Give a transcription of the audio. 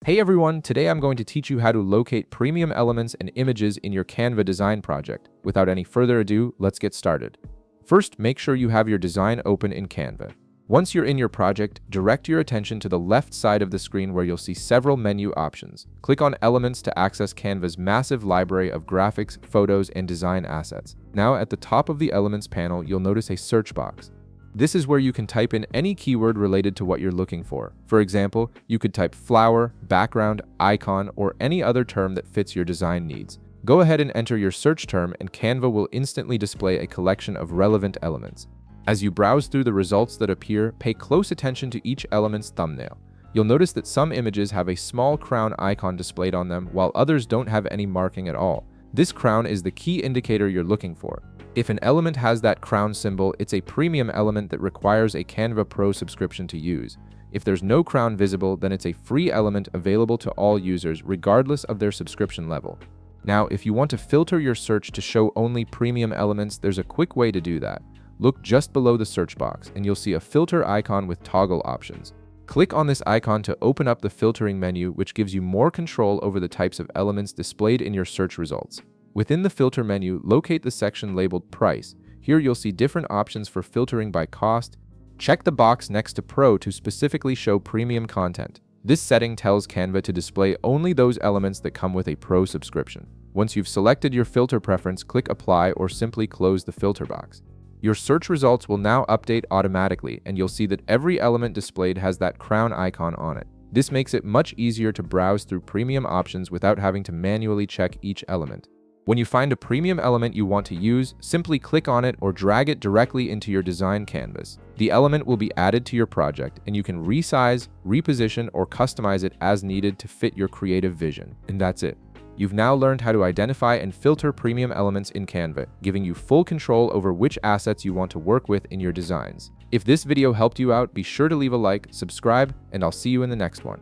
Hey everyone, today I'm going to teach you how to locate premium elements and images in your Canva design project. Without any further ado, let's get started. First, make sure you have your design open in Canva. Once you're in your project, direct your attention to the left side of the screen where you'll see several menu options. Click on Elements to access Canva's massive library of graphics, photos, and design assets. Now, at the top of the Elements panel, you'll notice a search box. This is where you can type in any keyword related to what you're looking for. For example, you could type flower, background, icon, or any other term that fits your design needs. Go ahead and enter your search term and Canva will instantly display a collection of relevant elements. As you browse through the results that appear, pay close attention to each element's thumbnail. You'll notice that some images have a small crown icon displayed on them, while others don't have any marking at all. This crown is the key indicator you're looking for. If an element has that crown symbol, it's a premium element that requires a Canva Pro subscription to use. If there's no crown visible, then it's a free element available to all users regardless of their subscription level. Now, if you want to filter your search to show only premium elements, there's a quick way to do that. Look just below the search box and you'll see a filter icon with toggle options. Click on this icon to open up the filtering menu, which gives you more control over the types of elements displayed in your search results. Within the filter menu, locate the section labeled Price. Here you'll see different options for filtering by cost. Check the box next to Pro to specifically show premium content. This setting tells Canva to display only those elements that come with a Pro subscription. Once you've selected your filter preference, click Apply or simply close the filter box. Your search results will now update automatically, and you'll see that every element displayed has that crown icon on it. This makes it much easier to browse through premium options without having to manually check each element. When you find a premium element you want to use, simply click on it or drag it directly into your design canvas. The element will be added to your project, and you can resize, reposition, or customize it as needed to fit your creative vision. And that's it. You've now learned how to identify and filter premium elements in Canva, giving you full control over which assets you want to work with in your designs. If this video helped you out, be sure to leave a like, subscribe, and I'll see you in the next one.